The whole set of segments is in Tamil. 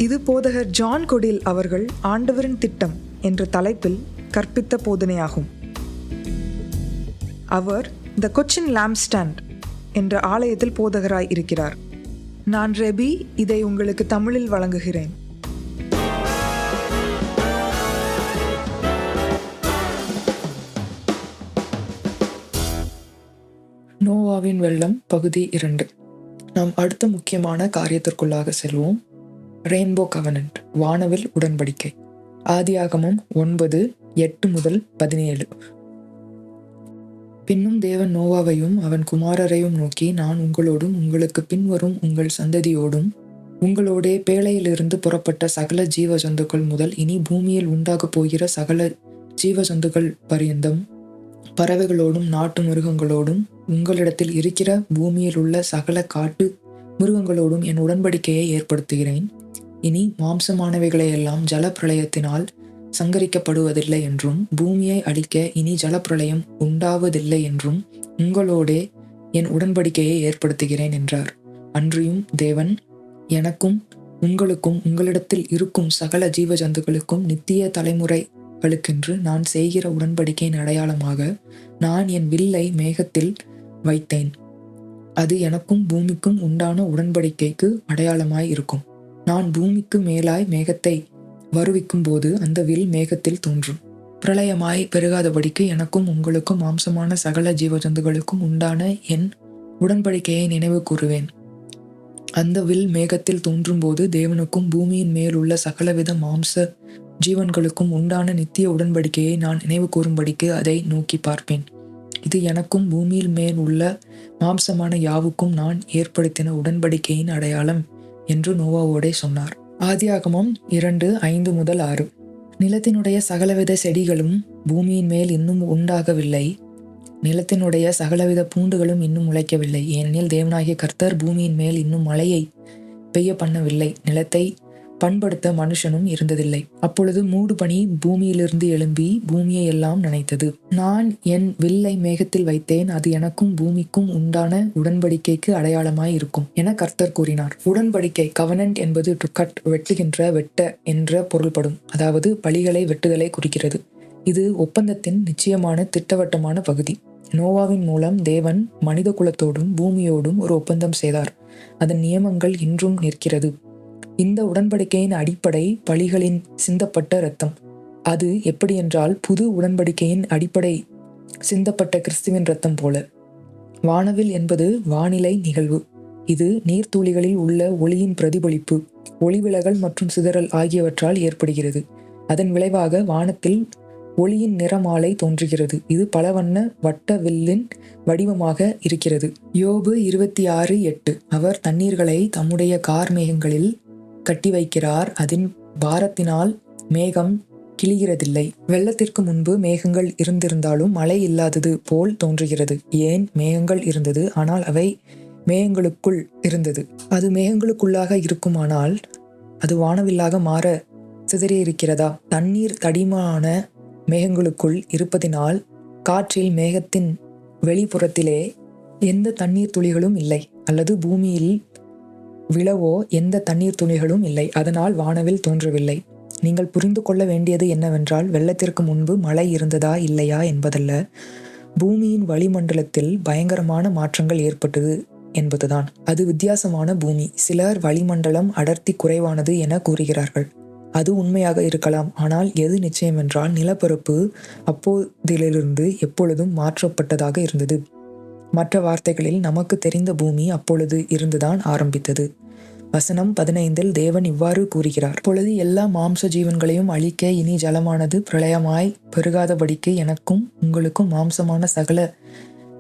இது போதகர் ஜான் கொடில் அவர்கள் ஆண்டவரின் திட்டம் என்ற தலைப்பில் கற்பித்த போதனையாகும். அவர் த கொச்சின் லாம்ப்ஸ்டாண்ட் என்ற ஆலயத்தில் போதகராய் இருக்கிறார். நான் ரெபி, இதை உங்களுக்கு தமிழில் வழங்குகிறேன். நோவாவின் வெள்ளம் பகுதி 2. நாம் அடுத்த முக்கியமான காரியத்திற்குள்ளாக செல்வோம். ரெயின்போ கவனன்ட், வானவில் உடன்படிக்கை. ஆதியாகமம் 9:8-17. பின்னும் தேவன் நோவாவையும் அவன் குமாரரையும் நோக்கி, நான் உங்களோடும் உங்களுக்கு பின்வரும் உங்கள் சந்ததியோடும் உங்களோடே பேழையிலிருந்து புறப்பட்ட சகல ஜீவ ஜந்துக்கள் முதல் இனி பூமியில் உண்டாகப் போகிற சகல ஜீவ ஜந்துக்கள் பரியந்தம் பறவைகளோடும் நாட்டு மிருகங்களோடும் உங்களிடத்தில் இருக்கிற பூமியில் உள்ள சகல காட்டு மிருகங்களோடும் என் உடன்படிக்கையை ஏற்படுத்துகிறேன். இனி மாம்சமானவைகளையெல்லாம் ஜலப்பிரளயத்தினால் சங்கரிக்கப்படுவதில்லை என்றும் பூமியை அழிக்க இனி ஜலப்பிரளயம் உண்டாவதில்லை என்றும் உங்களோடே என் உடன்படிக்கையை ஏற்படுத்துகிறேன் என்றார். அன்றியும் தேவன், எனக்கும் உங்களுக்கும் உங்களிடத்தில் இருக்கும் சகல ஜீவ ஜந்துக்களுக்கும் நித்திய தலைமுறைகளுக்கென்று நான் செய்கிற உடன்படிக்கையின் அடையாளமாக நான் என் வில்லை மேகத்தில் வைத்தேன். அது எனக்கும் பூமிக்கும் உண்டான உடன்படிக்கைக்கு அடையாளமாய் இருக்கும். நான் பூமிக்கு மேலாய் மேகத்தை வருவிக்கும் போது அந்த வில் மேகத்தில் தோன்றும். பிரளயமாய் பெருகாதபடிக்கு எனக்கும் உங்களுக்கும் மாம்சமான சகல ஜீவஜந்துகளுக்கும் உண்டான என் உடன்படிக்கையை நினைவு கூறுவேன். அந்த வில் மேகத்தில் தோன்றும் போது தேவனுக்கும் பூமியின் மேல் உள்ள சகலவித மாம்ச ஜீவன்களுக்கும் உண்டான நித்திய உடன்படிக்கையை நான் நினைவு கூறும்படிக்கு அதை நோக்கி பார்ப்பேன். இது எனக்கும் பூமியில் மேல் உள்ள மாம்சமான யாவுக்கும் நான் ஏற்படுத்தின உடன்படிக்கையின் அடையாளம் என்று நோவாவோடே சொன்னார். ஆதியாகமம் 2:5-6. நிலத்தினுடைய சகலவித செடிகளும் பூமியின் மேல் இன்னும் உண்டாகவில்லை, நிலத்தினுடைய சகலவித பூண்டுகளும் இன்னும் முளைக்கவில்லை, ஏனெனில் தேவனாகிய கர்த்தர் பூமியின் மேல் இன்னும் மழையை பெய்ய பண்ணவில்லை, நிலத்தை பண்படுத்த மனுஷனும் இருந்ததில்லை. அப்பொழுது மூடு பனி பூமியிலிருந்து எழும்பி பூமியை எல்லாம் நனைத்தது. நான் என் வில்லை மேகத்தில் வைத்தேன், அது எனக்கும் பூமிக்கும் உண்டான உடன்படிக்கைக்கு அடையாளமாய் இருக்கும் என கர்த்தர் கூறினார். உடன்படிக்கை, கவனன்ட் என்பது டு கட், வெட்டுகின்ற, வெட்ட என்ற பொருள்படும். அதாவது பலிகளை வெட்டுதலை குறிக்கிறது. இது ஒப்பந்தத்தின் நிச்சயமான திட்டவட்டமான பகுதி. நோவாவின் மூலம் தேவன் மனித குலத்தோடும் பூமியோடும் ஒரு ஒப்பந்தம் செய்தார். அதன் நியமங்கள் இன்றும் நிற்கிறது. இந்த உடன்படிக்கையின் அடிப்படை பலிகளின் சிந்தப்பட்ட இரத்தம். அது எப்படி என்றால், புது உடன்படிக்கையின் அடிப்படை சிந்தப்பட்ட கிறிஸ்துவின் இரத்தம் போல. வானவில் என்பது வானிலை நிகழ்வு. இது நீர்த்துளிகளில் உள்ள ஒளியின் பிரதிபலிப்பு, ஒளிவிலகல் மற்றும் சிதறல் ஆகியவற்றால் ஏற்படுகிறது. அதன் விளைவாக வானத்தில் ஒளியின் நிறமாலை தோன்றுகிறது. இது பலவண்ண வட்ட வில்லின் வடிவமாக இருக்கிறது. யோபு 26:8. அவர் தண்ணீர்களை தம்முடைய கார்மேகங்களில் கட்டி வைக்கிறார், அதன் பாரத்தினால் மேகம் கிழிகிறதில்லை. வெள்ளத்திற்கு முன்பு மேகங்கள் இருந்திருந்தாலும் மழை இல்லாதது போல் தோன்றுகிறது. ஏன்? மேகங்கள் இருந்தது, ஆனால் அவை மேகங்களுக்குள் இருந்தது. அது மேகங்களுக்குள்ளாக இருக்குமானால் அது வானவில்லாக மாற சிதறியிருக்கிறதா? தண்ணீர் தடிமான மேகங்களுக்குள் இருப்பதினால் காற்றில் மேகத்தின் வெளிப்புறத்திலே எந்த தண்ணீர் துளிகளும் இல்லை, அல்லது பூமியில் விழவோ எந்த தண்ணீர் துளிகளும் இல்லை. அதனால் வானவில் தோன்றவில்லை. நீங்கள் புரிந்து கொள்ள வேண்டியது என்னவென்றால், வெள்ளத்திற்கு முன்பு மழை இருந்ததா இல்லையா என்பதல்ல, பூமியின் வளிமண்டலத்தில் பயங்கரமான மாற்றங்கள் ஏற்பட்டது என்பதுதான். அது வித்தியாசமான பூமி. சிலர் வளிமண்டலம் அடர்த்தி குறைவானது என கூறுகிறார்கள். அது உண்மையாக இருக்கலாம். ஆனால் எது நிச்சயம் என்றால், நிலப்பரப்பு அப்போதிலிருந்து எப்பொழுதும் மாற்றப்பட்டதாக இருந்தது. மற்ற வார்த்தைகளில், நமக்கு தெரிந்த பூமி அப்பொழுது இருந்துதான் ஆரம்பித்தது. வசனம் 15 தேவன் இவ்வாறு கூறுகிறார், அப்பொழுது எல்லா மாம்ச ஜீவன்களையும் அழிக்க இனி ஜலமானது பிரளயமாய் பெருகாதபடிக்கு எனக்கும் உங்களுக்கும் மாம்சமான சகல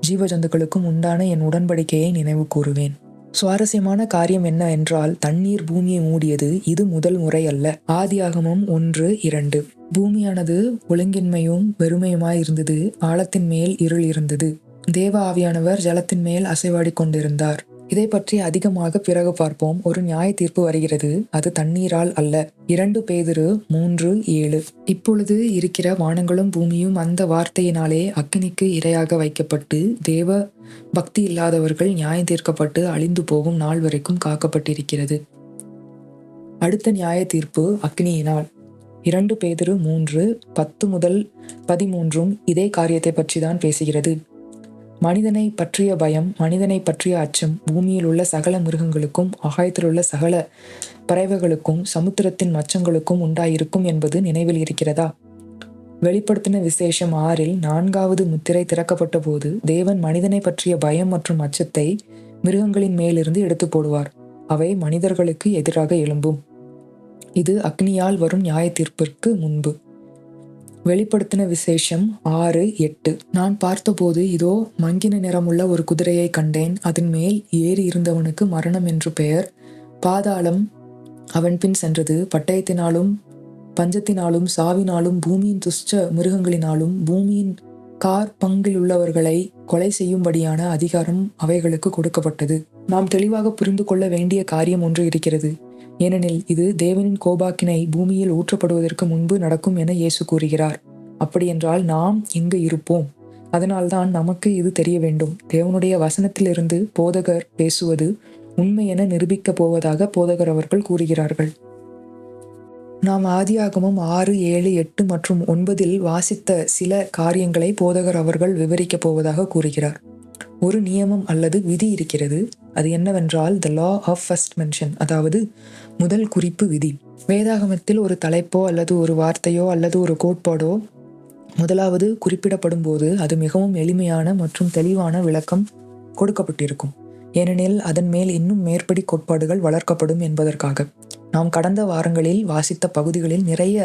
ஜீவஜந்துக்களுக்கும் உண்டான என் உடன்படிக்கையை நினைவு கூறுவேன். சுவாரஸ்யமான காரியம் என்ன என்றால், தண்ணீர் பூமியை மூடியது. இது முதல் முறை அல்ல. ஆதியாகமம் 1:2. பூமியானது ஒழுங்கின்மையும் வெறுமையுமாய் இருந்தது. ஆழத்தின் மேல் இருள் இருந்தது. தேவ ஆவியானவர் ஜலத்தின் மேல் அசைவாடி கொண்டிருந்தார். இதை பற்றி அதிகமாக பிறகு பார்ப்போம். ஒரு நியாய தீர்ப்பு வருகிறது. அது தண்ணீரால் அல்ல. 2 பேதுரு 3:7. இப்பொழுது இருக்கிற வானங்களும் பூமியும் அந்த வார்த்தையினாலே அக்கினிக்கு இரையாக வைக்கப்பட்டு தேவ பக்தி இல்லாதவர்கள் நியாயம் தீர்க்கப்பட்டு அழிந்து போகும் நாள் வரைக்கும் காக்கப்பட்டிருக்கிறது. அடுத்த நியாய தீர்ப்பு அக்னியினால். 2 பேதுரு 3:10-13 இதே காரியத்தை பற்றிதான் பேசுகிறது. மனிதனை பற்றிய பயம், மனிதனை பற்றிய அச்சம் பூமியில் உள்ள சகல மிருகங்களுக்கும், ஆகாயத்தில் உள்ள சகல பறவைகளுக்கும், சமுத்திரத்தின் மச்சங்களுக்கும் உண்டாயிருக்கும் என்பது நினைவில் இருக்கிறதா? வெளிப்படுத்தின விசேஷம் 6 4வது முத்திரை திறக்கப்பட்ட போது தேவன் மனிதனை பற்றிய பயம் மற்றும் அச்சத்தை மிருகங்களின் மேலிருந்து எடுத்து போடுவார். அவை மனிதர்களுக்கு எதிராக எழும்பும். இது அக்னியால் வரும் நியாய தீர்ப்பிற்கு முன்பு. வெளிப்படுத்தின விசேஷம் 6:8 நான் பார்த்தபோது இதோ மங்கின நிறமுள்ள ஒரு குதிரையை கண்டேன். அதன் மேல் ஏறி இருந்தவனுக்கு மரணம் என்று பெயர். பாதாளம் அவன் பின் சென்றது. பட்டயத்தினாலும் பஞ்சத்தினாலும் சாவினாலும் பூமியின் துஷ்ட மிருகங்களினாலும் பூமியின் பங்கில் உள்ளவர்களை கொலை செய்யும்படியான அதிகாரம் அவைகளுக்கு கொடுக்கப்பட்டது. நாம் தெளிவாக புரிந்து கொள்ள வேண்டிய காரியம் ஒன்று இருக்கிறது. ஏனெனில் இது தேவனின் கோபாக்கினை பூமியில் ஊற்றப்படுவதற்கு முன்பு நடக்கும் என இயேசு கூறுகிறார். அப்படியென்றால் நாம் இங்கு இருப்போம். அதனால்தான் நமக்கு இது தெரிய வேண்டும். தேவனுடைய வசனத்திலிருந்து போதகர் பேசுவது உண்மை என நிரூபிக்கப் போவதாக போதகர் அவர்கள் கூறுகிறார்கள். நாம் ஆதியாகமம் 6, 7, 8 மற்றும் 9 வாசித்த சில காரியங்களை போதகர் அவர்கள் விவரிக்கப் போவதாக கூறுகிறார். ஒரு நியமம் அல்லது விதி இருக்கிறது. அது என்னவென்றால் த லா ஆஃப் ஃபர்ஸ்ட் மென்ஷன், அதாவது முதல் குறிப்பு விதி. வேதாகமத்தில் ஒரு தலைப்போ அல்லது ஒரு வார்த்தையோ அல்லது ஒரு கோட்பாடோ முதலாவது குறிப்பிடப்படும் போது அது மிகவும் எளிமையான மற்றும் தெளிவான விளக்கம் கொடுக்கப்பட்டிருக்கும். ஏனெனில் அதன் மேல் இன்னும் மேற்படி கோட்பாடுகள் வளர்க்கப்படும் என்பதற்காக. நாம் கடந்த வாரங்களில் வாசித்த பகுதிகளில் நிறைய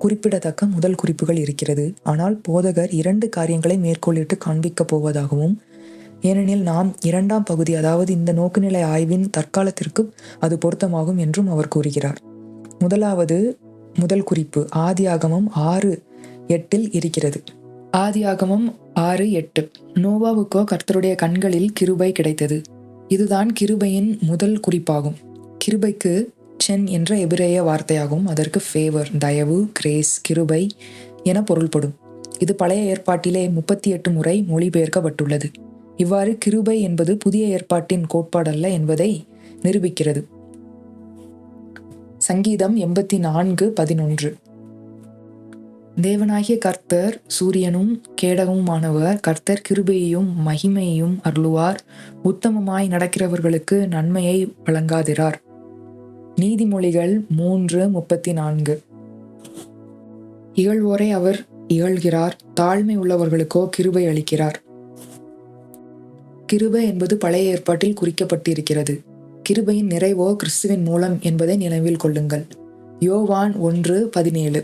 குறிப்பிடத்தக்க முதல் குறிப்புகள் இருக்கிறது. ஆனால் போதகர் 2 காரியங்களை மேற்கோளிட்டு காண்பிக்கப் போவதாகவும், ஏனெனில் நாம் 2ஆம் பகுதி, அதாவது இந்த நோக்குநிலை ஆய்வின் தற்காலத்திற்கு அது பொருத்தமாகும் என்றும் அவர் கூறுகிறார். முதல் குறிப்பு ஆதியாகமம் 6:8 இருக்கிறது. ஆதியாகமம் 6:8 நோவாவுக்கோ கர்த்தருடைய கண்களில் கிருபை கிடைத்தது. இதுதான் கிருபையின் முதல் குறிப்பாகும். கிருபைக்கு சென் என்ற எபிரேய வார்த்தையாகும். அதற்கு ஃபேவர், தயவு, கிரேஸ், கிருபை என பொருள்படும். இது பழைய ஏற்பாட்டிலே 38 முறை மொழிபெயர்க்கப்பட்டுள்ளது. இவ்வாறு கிருபை என்பது புதிய ஏற்பாட்டின் கோட்பாடல்ல என்பதை நிரூபிக்கிறது. சங்கீதம் 84:11 தேவனாகிய கர்த்தர் சூரியனும் கேடகமுமானவர். கர்த்தர் கிருபையையும் மகிமையையும் அருளுவார். உத்தமமாய் நடக்கிறவர்களுக்கு நன்மையை வழங்காதிரார். நீதிமொழிகள் 3:34 இகழ்வோரை அவர் இகழ்கிறார், தாழ்மை உள்ளவர்களுக்கோ கிருபை அளிக்கிறார். கிருபை என்பது பழைய ஏற்பாட்டில் குறிக்கப்பட்டிருக்கிறது. கிருபையின் நிறைவோ கிறிஸ்துவின் மூலம் என்பதை நினைவில் கொள்ளுங்கள். யோவான் 1:17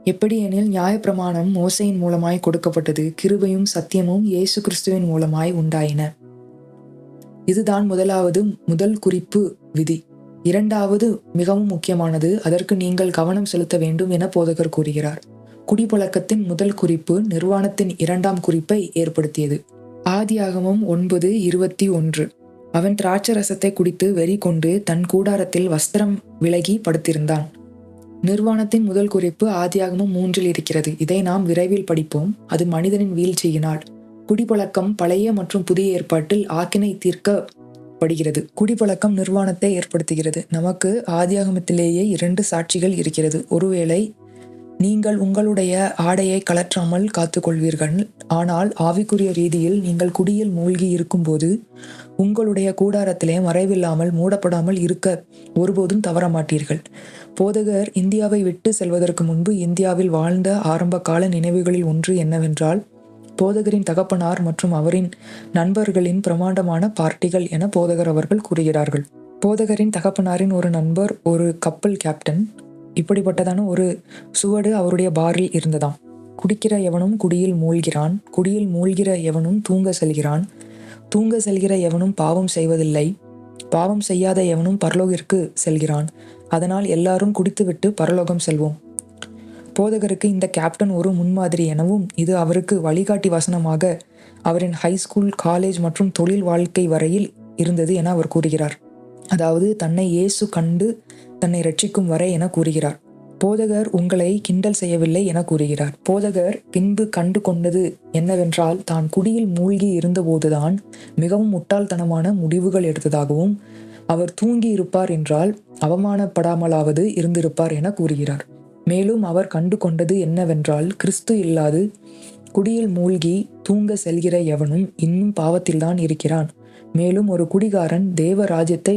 எப்படியெனில் நியாயப்பிரமாணம் மோசையின் மூலமாய் கொடுக்கப்பட்டது, கிருபையும் சத்தியமும் இயேசு கிறிஸ்துவின் மூலமாய் உண்டாயின. இதுதான் முதல் குறிப்பு விதி. 2வது மிகவும் முக்கியமானது. அதற்கு நீங்கள் கவனம் செலுத்த வேண்டும் என போதகர் கூறுகிறார். குடிப்பழக்கத்தின் முதல் குறிப்பு நிர்வாணத்தின் 2ஆம் குறிப்பை ஏற்படுத்தியது. ஆதியாகமம் 9:21 அவன் திராட்சரசத்தை குடித்து வெறி கொண்டு தன் கூடாரத்தில் வஸ்திரம் விலகி படுத்திருந்தான். நிர்வாணத்தின் முதல் குறிப்பு ஆதியாகமம் 3 இருக்கிறது. இதை நாம் விரைவில் படிப்போம். அது மனிதனின் வீழ்ச்சியினால். குடிப்பழக்கம் பழைய மற்றும் புதிய ஏற்பாட்டில் ஆக்கினை தீர்க்கப்படுகிறது. குடிப்பழக்கம் நிர்வாணத்தை ஏற்படுத்துகிறது. நமக்கு ஆதியாகமத்திலேயே 2 சாட்சிகள் இருக்கிறது. ஒருவேளை நீங்கள் உங்களுடைய ஆடையை கலற்றாமல் காத்துக்கொள்வீர்கள். ஆனால் ஆவிக்குரிய ரீதியில் நீங்கள் குடியில் மூழ்கி இருக்கும்போது உங்களுடைய கூடாரத்திலே மறைவில்லாமல் மூடப்படாமல் இருக்க ஒருபோதும் தவற மாட்டீர்கள். போதகர் இந்தியாவை விட்டு செல்வதற்கு முன்பு இந்தியாவில் வாழ்ந்த ஆரம்ப கால நினைவுகளில் ஒன்று என்னவென்றால் போதகரின் தகப்பனார் மற்றும் அவரின் நண்பர்களின் பிரமாண்டமான பார்ட்டிகள் என போதகர் அவர்கள் கூறுகிறார்கள். போதகரின் தகப்பனாரின் ஒரு நண்பர் ஒரு கப்பல் கேப்டன். இப்படிப்பட்டதான ஒரு சுவடு அவருடைய பாரில் இருந்ததாம். குடிக்கிற எவனும் குடியில் மூழ்கிறான், குடியில் மூழ்கிற எவனும் தூங்க செல்கிறான், தூங்க செல்கிற எவனும் பாவம் செய்வதில்லை, பாவம் செய்யாத எவனும் பரலோகிற்கு செல்கிறான். அதனால் எல்லாரும் குடித்துவிட்டு பரலோகம் செல்வோம். போதகருக்கு இந்த கேப்டன் ஒரு முன்மாதிரி எனவும் இது அவருக்கு வழிகாட்டி வசனமாக அவரின் ஹைஸ்கூல், காலேஜ் மற்றும் தொழில் வாழ்க்கை வரையில் இருந்தது என அவர் கூறுகிறார். அதாவது தன்னை இயேசு கண்டு தன்னை ரட்சிக்கும் வரை என கூறுகிறார். போதகர் உங்களை கிண்டல் செய்யவில்லை என கூறுகிறார். போதகர் பின்பு கண்டு கொண்டது என்னவென்றால் தான் குடியில் மூழ்கி இருந்தபோதுதான் மிகவும் முட்டாள்தனமான முடிவுகள் எடுத்ததாகவும் அவர் தூங்கி இருப்பார் என்றால் அவமானப்படாமலாவது இருந்திருப்பார் என கூறுகிறார். மேலும் அவர் கண்டு கொண்டது என்னவென்றால், கிறிஸ்து இல்லாது குடியில் மூழ்கி தூங்க செல்கிற எவனும் இன்னும் பாவத்தில்தான் இருக்கிறான். மேலும் ஒரு குடிகாரன் தேவ ராஜ்யத்தை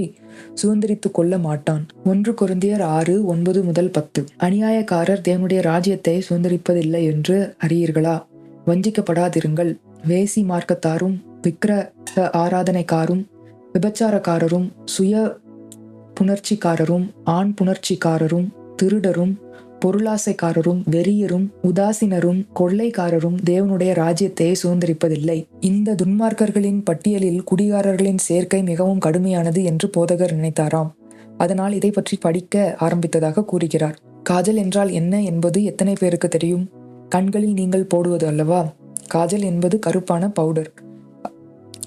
சுதந்திரித்து கொள்ள மாட்டான். 1 கொரிந்தியர் 6:9-10. அநியாயக்காரர் தேவனுடைய ராஜ்யத்தை சுதந்திரிப்பதில்லை என்று அறியீர்களா? வஞ்சிக்கப்படாதிருங்கள். வேசி மார்க்கத்தாரும் விக்கிரக ஆராதனைக்காரும் விபச்சாரக்காரரும் சுய புணர்ச்சிக்காரரும் ஆண் புணர்ச்சிக்காரரும் திருடரும் பொருளாசைக்காரரும் வெறியரும் உதாசீனரும் கொள்ளைக்காரரும் தேவனுடைய ராஜ்யத்தை சுதந்திரிப்பதில்லை. இந்த துன்மார்க்கர்களின் பட்டியலில் குடிகாரர்களின் சேர்க்கை மிகவும் கடுமையானது என்று போதகர் நினைத்தாராம். அதனால் இதை பற்றி படிக்க ஆரம்பித்ததாக கூறுகிறார். காஜல் என்றால் என்ன என்பது எத்தனை பேருக்கு தெரியும்? கண்களில் நீங்கள் போடுவது அல்லவா? காஜல் என்பது கருப்பான பவுடர்.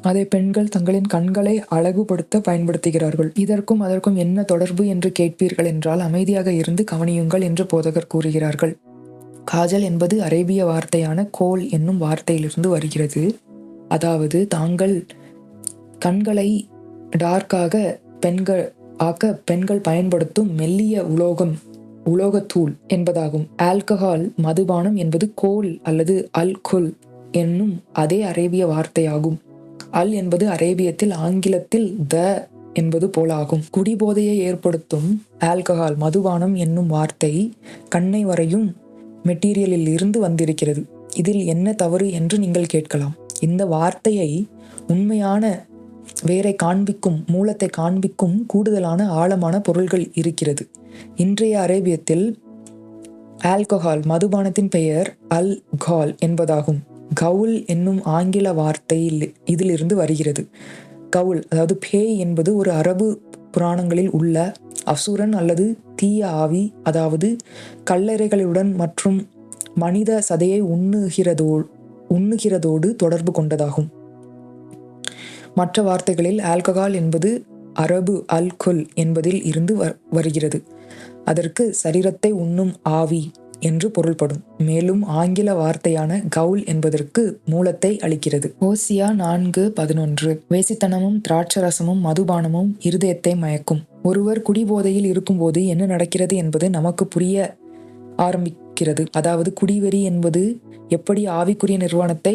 அதை பெண்கள் தங்களின் கண்களை அழகுபடுத்த பயன்படுத்துகிறார்கள். இதற்கும் அதற்கும் என்ன தொடர்பு என்று கேட்பீர்கள் என்றால், அமைதியாக இருந்து கவனியுங்கள் என்று போதகர் கூறுகிறார்கள். காஜல் என்பது அரேபிய வார்த்தையான கோல் என்னும் வார்த்தையிலிருந்து வருகிறது. அதாவது தாங்கள் கண்களை டார்க்காக பெண்கள் பயன்படுத்தும் மெல்லிய உலோகத்தூள் என்பதாகும். ஆல்கஹால் மதுபானம் என்பது கோல் அல்லது அல்குல் என்னும் அதே அரேபிய வார்த்தையாகும். அல் என்பது அரேபியத்தில் ஆங்கிலத்தில் த என்பது போலாகும். குடிபோதையை ஏற்படுத்தும் ஆல்கஹால் மதுபானம் என்னும் வார்த்தை கண்ணை வரையும் மெட்டீரியலில் இருந்து வந்திருக்கிறது. இதில் என்ன தவறு என்று நீங்கள் கேட்கலாம். இந்த வார்த்தையை உண்மையான வேரை காண்பிக்கும் மூலத்தை காண்பிக்கும் கூடுதலான ஆழமான பொருள்கள் இருக்கிறது. இன்றைய அரேபியத்தில் ஆல்கஹால் மதுபானத்தின் பெயர் அல்-கால் என்பதாகும். கவுல் என்னும் ஆங்கில வார்த்தை இதிலிருந்து வருகிறது. கவுல் அதாவது பேய் என்பது ஒரு அரபு புராணங்களில் உள்ள அசுரன் அல்லது தீய ஆவி, அதாவது கல்லறைகளுடன் மற்றும் மனித சதையை உண்ணுகிறதோடு தொடர்பு கொண்டதாகும். மற்ற வார்த்தைகளில் ஆல்கஹால் என்பது அரபு அல்-குல் என்பதில் இருந்து வருகிறது. அதற்கு சரீரத்தை உண்ணும் ஆவி என்று பொருள்படும். மேலும் ஆங்கில வார்த்தையான கவுல் என்பதற்கு மூலத்தை அளிக்கிறது. ஓசியா 4:11. வேசித்தனமும் திராட்சரசமும் மதுபானமும் இருதயத்தை மயக்கும். ஒருவர் குடிபோதையில் இருக்கும்போது என்ன நடக்கிறது என்பது நமக்கு புரிய ஆரம்பிக்கிறது. அதாவது குடிவெறி என்பது எப்படி ஆவிக்குரிய நிர்வாணத்தை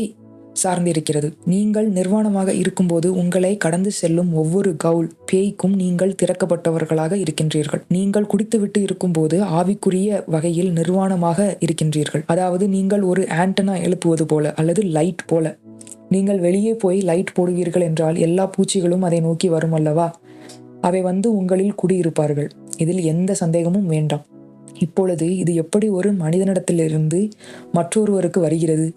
சார்ந்திருக்கிறது. நீங்கள் நிர்வாணமாக இருக்கும்போது உங்களை கடந்து செல்லும் ஒவ்வொரு கவுல் பேய்க்கும் நீங்கள் திறக்கப்பட்டவர்களாக இருக்கின்றீர்கள். நீங்கள் குடித்துவிட்டு இருக்கும்போது ஆவிக்குரிய வகையில் நிர்வாணமாக இருக்கின்றீர்கள். அதாவது நீங்கள் ஒரு ஆண்டனா எழுப்புவது போல அல்லது லைட் போல. நீங்கள் வெளியே போய் லைட் போடுவீர்கள் என்றால் எல்லா பூச்சிகளும் அதை நோக்கி வரும் அல்லவா? அவை வந்து உங்களில் குடியிருப்பார்கள். இதில் எந்த சந்தேகமும் வேண்டாம். இப்பொழுது இது எப்படி ஒரு மனிதனிடத்திலிருந்து மற்றொருவருக்கு வருகிறது?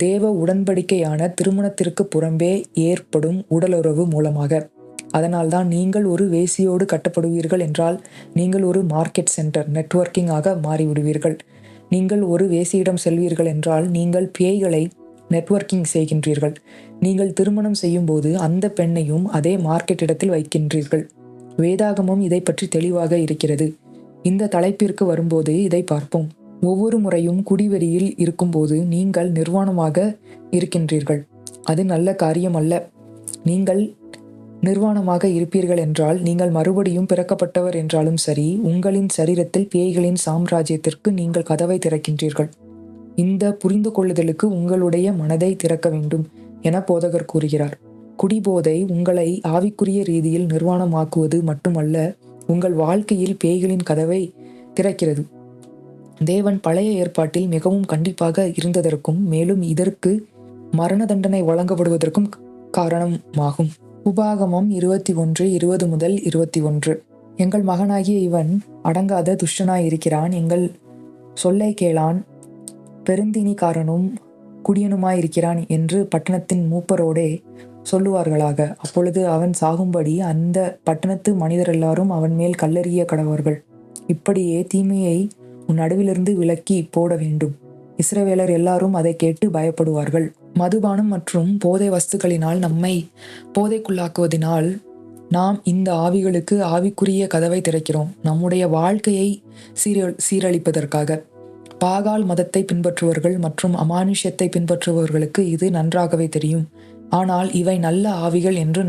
தேவ உடன்படிக்கையான திருமணத்திற்கு புறம்பே ஏற்படும் உடலுறவு மூலமாக. அதனால்தான் நீங்கள் ஒரு வேசியோடு கட்டப்படுவீர்கள் என்றால் நீங்கள் ஒரு மார்க்கெட் சென்டர் நெட்வொர்க்கிங் ஆக மாறிவிடுவீர்கள். நீங்கள் ஒரு வேசியிடம் செல்வீர்கள் என்றால் நீங்கள் பேய்களை நெட்வொர்க்கிங் செய்கின்றீர்கள். நீங்கள் திருமணம் செய்யும் போது அந்த பெண்ணையும் அதே மார்க்கெட் இடத்தில் வைக்கின்றீர்கள். வேதாகமம் இதை பற்றி தெளிவாக இருக்கிறது. இந்த தலைப்பிற்கு வரும்போது இதை பார்ப்போம். ஒவ்வொரு முறையும் குடிவெறியில் இருக்கும்போது நீங்கள் நிர்வாணமாக இருக்கின்றீர்கள். அது நல்ல காரியம் அல்ல. நீங்கள் நிர்வாணமாக இருப்பீர்கள் என்றால் நீங்கள் மறுபடியும் பிறக்கப்பட்டவர் என்றாலும் சரி, உங்களின் சரீரத்தில் பேய்களின் சாம்ராஜ்யத்திற்கு நீங்கள் கதவை திறக்கின்றீர்கள். இந்த புரிந்து கொள்ளுதலுக்கு உங்களுடைய மனதை திறக்க வேண்டும் என போதகர் கூறுகிறார். குடிபோதை உங்களை ஆவிக்குரிய ரீதியில் நிர்வாணமாக்குவது மட்டுமல்ல, உங்கள் வாழ்க்கையில் பேய்களின் கதவை திறக்கிறது. தேவன் பழைய ஏற்பாட்டில் மிகவும் கண்டிப்பாக இருந்ததற்கும் மேலும் இதற்கு மரண தண்டனை வழங்கப்படுவதற்கும் காரணமாகும். உபாகமம் 21:20-21. எங்கள் மகனாகிய இவன் அடங்காத துஷ்டனாயிருக்கிறான், எங்கள் சொல்லை கேளான், பெருந்தினிக்காரனும் குடியனுமாயிருக்கிறான் என்று பட்டணத்தின் மூப்பரோடே சொல்லுவார்களாக. அப்பொழுது அவன் சாகும்படி அந்த பட்டணத்து மனிதரெல்லாரும் அவன் மேல் கல்லெறிய கடவர்கள். இப்படியே தீமையை உன் நடுவிலிருந்து விலக்கி போட வேண்டும். இஸ்ரவேலர் எல்லாரும் அதை கேட்டு பயப்படுவார்கள். மதுபானம் மற்றும் போதை வஸ்துக்களினால் நம்மை போதைக்குள்ளாக்குவதனால் நாம் இந்த ஆவிகளுக்கு ஆவிக்குரிய கதவை திறக்கிறோம். நம்முடைய வாழ்க்கையை சீரழிப்பதற்காக. பாகால் மதத்தை பின்பற்றுவர்கள் மற்றும் அமானுஷ்யத்தை பின்பற்றுபவர்களுக்கு இது நன்றாகவே தெரியும். ஆனால் இவை நல்ல ஆவிகள் என்று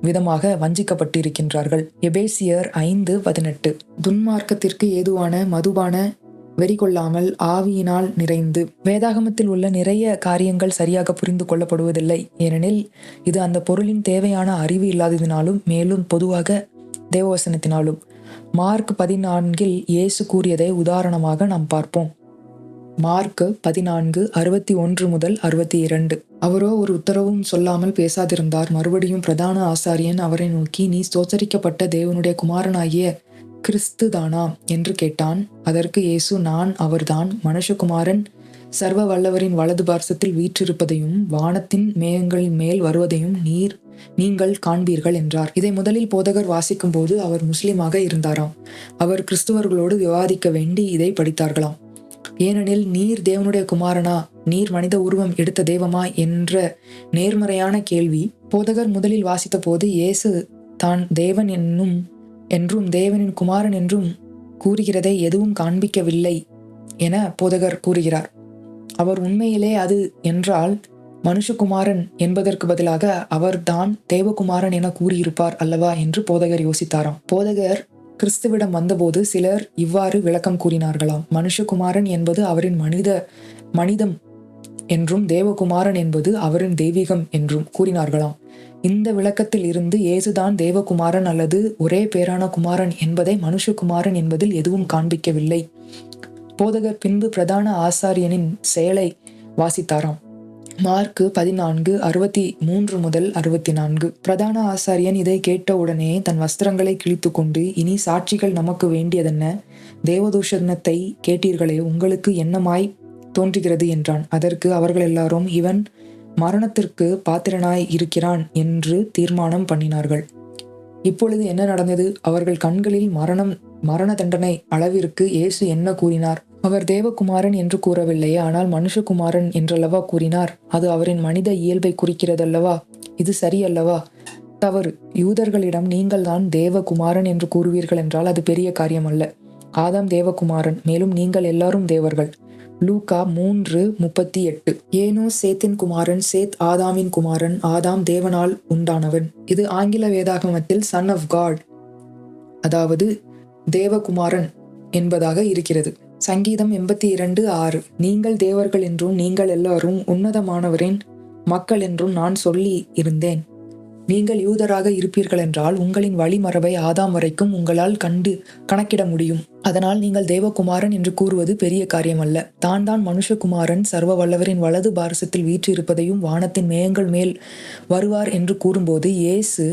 விதமாக வஞ்சிக்கப்பட்டிருக்கின்றார்கள். எபேசியர் 5:18. துன்மார்க்கத்திற்கு ஏதுவான மதுபான வெறி கொள்ளாமல் ஆவியினால் நிறைந்து. வேதாகமத்தில் உள்ள நிறைய காரியங்கள் சரியாக புரிந்து கொள்ளப்படுவதில்லை. ஏனெனில் இது அந்த பொருளின் தேவையான அறிவு இல்லாததினாலும் மேலும் பொதுவாக தேவவசனத்தினாலும். மார்க் 14 இயேசு கூறியதை உதாரணமாக நாம் பார்ப்போம். மார்க் 14:61-62. அவரோ ஒரு உத்தரவும் சொல்லாமல் பேசாதிருந்தார். மறுபடியும் பிரதான ஆசாரியன் அவரை நோக்கி, நீ ஸ்தோத்தரிக்கப்பட்ட தேவனுடைய குமாரனாகிய கிறிஸ்து தானா என்று கேட்டான். அதற்கு இயேசு, நான் அவர்தான். மனுஷகுமாரன் சர்வ வல்லவரின் வலது பார்சத்தில் வீற்றிருப்பதையும் வானத்தின் மேகங்களின் மேல் வருவதையும் நீங்கள் காண்பீர்கள் என்றார். இதை முதலில் போதகர் வாசிக்கும் போது அவர் முஸ்லிமாக இருந்தாராம். அவர் கிறிஸ்துவர்களோடு விவாதிக்க வேண்டி இதை படித்தார்களாம். ஏனெனில், நீர் தேவனுடைய குமாரனா, நீர் மனித உருவம் எடுத்த தெய்வமா என்ற நேர்மறையான கேள்வி போதகர் முதலில் வாசித்த போது இயேசு தான் தேவன் என்றும் தேவனின் குமாரன் என்றும் கூறுகிறதை எதுவும் காண்பிக்கவில்லை என போதகர் கூறுகிறார். அவர் உண்மையிலே அது என்றால் மனுஷகுமாரன் என்பதற்கு பதிலாக அவர் தான் தேவகுமாரன் என கூறியிருப்பார் அல்லவா என்று போதகர் யோசித்தாராம். போதகர் கிறிஸ்துவிடம் வந்தபோது சிலர் இவ்வாறு விளக்கம் கூறினார்களாம். மனுஷகுமாரன் என்பது அவரின் மனிதம் என்றும் தேவகுமாரன் என்பது அவரின் தெய்வீகம் என்றும் கூறினார்களாம். இந்த விளக்கத்தில் இருந்து இயேசுதான் தேவகுமாரன் அல்லது ஒரே பேரான குமாரன் என்பதை மனுஷகுமாரன் என்பதில் எதுவும் காண்பிக்கவில்லை. போதகர் பின்பு பிரதான ஆசாரியனின் செயலை வாசித்தாராம். மார்க் 14:63-64. பிரதான ஆசாரியன் இதை கேட்டவுடனே தன் வஸ்திரங்களை கிழித்து கொண்டு, இனி சாட்சிகள் நமக்கு வேண்டியதென்ன? தேவதூஷணத்தை கேட்டீர்களே, உங்களுக்கு என்னமாய் தோன்றுகிறது என்றான். அதற்கு அவர்கள் எல்லாரும், இவன் மரணத்திற்கு பாத்திரனாய் இருக்கிறான் என்று தீர்மானம் பண்ணினார்கள். இப்பொழுது என்ன நடந்தது? அவர்கள் கண்களில் மரண தண்டனை அளவிற்கு இயேசு என்ன கூறினார்? அவர் தேவகுமாரன் என்று கூறவில்லையே, ஆனால் மனுஷகுமாரன் என்றல்லவா கூறினார். அது அவரின் மனித இயல்பை குறிக்கிறதல்லவா? இது சரியல்லவா? தவறு. யூதர்களிடம் நீங்கள் தான் தேவகுமாரன் என்று கூறுவீர்கள் என்றால் அது பெரிய காரியம் அல்ல. ஆதாம் தேவகுமாரன், மேலும் நீங்கள் எல்லாரும் தேவர்கள். லூக்கா 3:38. ஏனோஸ் சேத்தின் குமாரன், சேத் ஆதாமின் குமாரன், ஆதாம் தேவனால் உண்டானவன். இது ஆங்கில வேதாகமத்தில் சன் ஆஃப் காட், அதாவது தேவகுமாரன் என்பதாக இருக்கிறது. சங்கீதம் 82:6. நீங்கள் தேவர்கள் என்றும் நீங்கள் எல்லாரும் உன்னதமானவரின் மக்கள் என்றும் நான் சொல்லி இருந்தேன். நீங்கள் யூதராக இருப்பீர்கள் என்றால் உங்களின் வழிமரபை ஆதாம் வரைக்கும் உங்களால் கணக்கிட முடியும். அதனால் நீங்கள் தேவகுமாரன் என்று கூறுவது பெரிய காரியம் அல்ல. தான் மனுஷகுமாரன் சர்வ வல்லவரின் வலது பார்சத்தில் வீற்றிருப்பதையும் வானத்தின் மேகங்கள் மேல் வருவார் என்று கூறும்போது இயேசு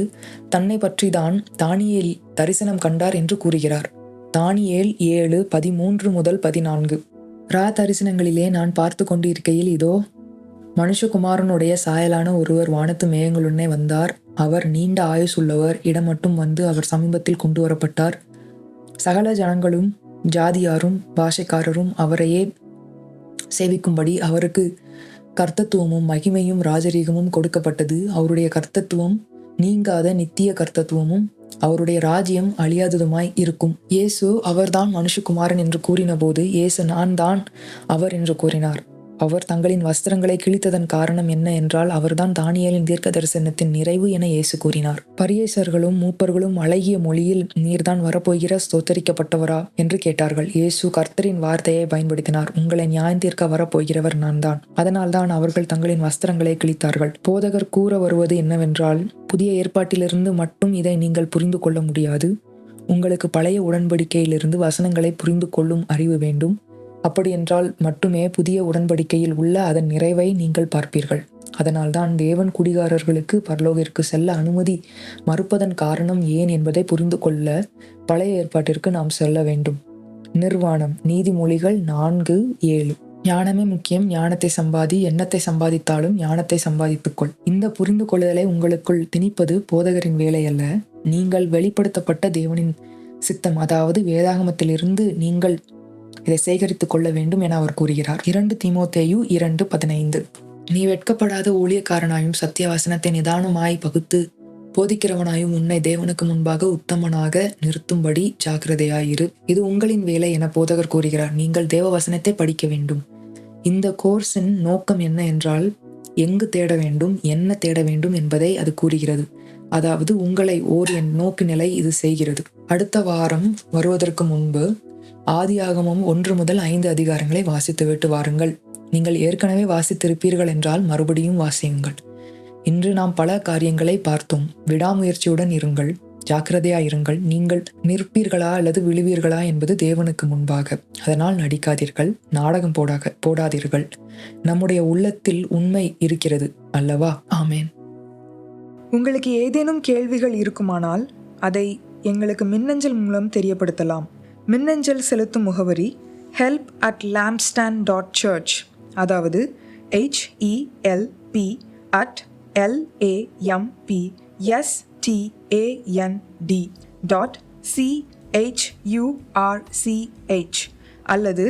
தன்னை பற்றிதான் தானியேல் தரிசனம் கண்டார் என்று கூறுகிறார். தானியேல் 7:13-14. தரிசனங்களிலே நான் பார்த்து கொண்டு இருக்கையில், இதோ மனுஷகுமாரனுடைய சாயலான ஒருவர் வானத்து மேகங்களுடனே வந்தார். அவர் நீண்ட ஆயுசுள்ளவர். இடம் மட்டும் வந்து அவர் சமீபத்தில் கொண்டு வரப்பட்டார். சகல ஜனங்களும் ஜாதியாரும் பாஷைக்காரரும் அவரையே சேவிக்கும்படி அவருக்கு கர்த்தத்துவமும் மகிமையும் ராஜரீகமும் கொடுக்கப்பட்டது. அவருடைய கர்த்தத்துவம் நீங்காத நித்திய கர்த்தத்துவமும் அவருடைய ராஜ்யம் அழியாததுமாய் இருக்கும். இயேசு அவர்தான் மனுஷகுமாரன் என்று கூறின போது இயேசு நான் தான் அவர் என்று கூறினார். அவர் தங்களின் வஸ்திரங்களை கிழித்ததன் காரணம் என்ன என்றால் அவர்தான் தானியேலின் தீர்க்க தரிசனத்தின் நிறைவு என இயேசு கூறினார். பரிசேயர்களும் மூப்பர்களும் அழகிய மொழியில், நீர்தான் வரப்போகிற ஸ்தோத்தரிக்கப்பட்டவரா என்று கேட்டார்கள். இயேசு கர்த்தரின் வார்த்தையை பயன்படுத்தினார். உங்களை நியாயம் தீர்க்க வரப்போகிறவர் நான் தான். அதனால்தான் அவர்கள் தங்களின் வஸ்திரங்களை கிழித்தார்கள். போதகர் கூற வருவது என்னவென்றால், புதிய ஏற்பாட்டிலிருந்து மட்டும் இதை நீங்கள் புரிந்து கொள்ள முடியாது. உங்களுக்கு பழைய உடன்படிக்கையிலிருந்து வசனங்களை புரிந்து கொள்ளும் அறிவு வேண்டும். அப்படியென்றால் மட்டுமே புதிய உடன்படிக்கையில் உள்ள அதன் நிறைவை நீங்கள் பார்ப்பீர்கள். அதனால்தான் தேவன் குடிகாரர்களுக்கு பரலோகிற்கு செல்ல அனுமதி மறுப்பதன் காரணம் ஏன் என்பதை புரிந்து கொள்ள பழைய ஏற்பாட்டிற்கு நாம் செல்ல வேண்டும். நிர்வாணம். நீதிமொழிகள் 4:7. ஞானமே முக்கியம். ஞானத்தை சம்பாதி. எண்ணத்தை சம்பாதித்தாலும் ஞானத்தை சம்பாதித்துக்கொள். இந்த புரிந்து கொள்ளுதலை உங்களுக்குள் திணிப்பது போதகரின் வேலை அல்ல. நீங்கள் வெளிப்படுத்தப்பட்ட தேவனின் சித்தம், அதாவது வேதாகமத்திலிருந்து நீங்கள் இதை சேகரித்துக் கொள்ள வேண்டும் என அவர் கூறுகிறார். 2 தீமோத்தேயு 2:15. நீ வெட்கப்படாத ஊழியக்காரனாயும் சத்திய வசனத்தை நிதானமாய் பகுத்து போதிக்கிறவனாயும் உன்னை தேவனுக்கு முன்பாக உத்தமனாக நிறுத்தும்படி ஜாக்கிரதையாயிரு. இது உங்களின் வேலை என போதகர் கூறுகிறார். நீங்கள் தேவ வசனத்தை படிக்க வேண்டும். இந்த கோர்ஸின் நோக்கம் என்ன என்றால், எங்கு தேட வேண்டும், என்ன தேட வேண்டும் என்பதை அது கூறுகிறது. அதாவது உங்களை என் நோக்கு நிலை இது செய்கிறது. அடுத்த வாரம் வருவதற்கு முன்பு ஆதியாகமம் 1 முதல் 5 அதிகாரங்களை வாசித்துவிட்டு வாருங்கள். நீங்கள் ஏற்கனவே வாசித்திருப்பீர்கள் என்றால் மறுபடியும் வாசியுங்கள். இன்று நாம் பல காரியங்களை பார்த்தோம். விடாமுயற்சியுடன் இருங்கள், ஜாக்கிரதையாயிருங்கள். நீங்கள் நிற்பீர்களா அல்லது விழுவீர்களா என்பது தேவனுக்கு முன்பாக. அதனால் நடிக்காதீர்கள், நாடகம் போடாதீர்கள். நம்முடைய உள்ளத்தில் உண்மை இருக்கிறது அல்லவா? ஆமேன். உங்களுக்கு ஏதேனும் கேள்விகள் இருக்குமானால் அதை எங்களுக்கு மின்னஞ்சல் மூலம் தெரியப்படுத்தலாம். மின்னஞ்சல் செலுத்தும் முகவரி help@lampstand.church, அதாவது HELP@lampstand.church அல்லது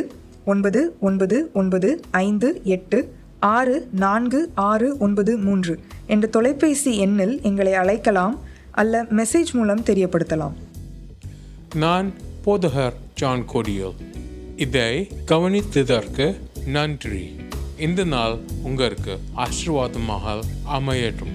9995864693 என்ற தொலைபேசி எண்ணில் எங்களை அழைக்கலாம் அல்ல மெசேஜ் மூலம் தெரியப்படுத்தலாம். நான் போதகர் ஜான் கோடியல். இதை கவனித்ததற்கு நன்றி. இந்த நாள் உங்களுக்கு ஆசீர்வாதமாக அமையட்டும்.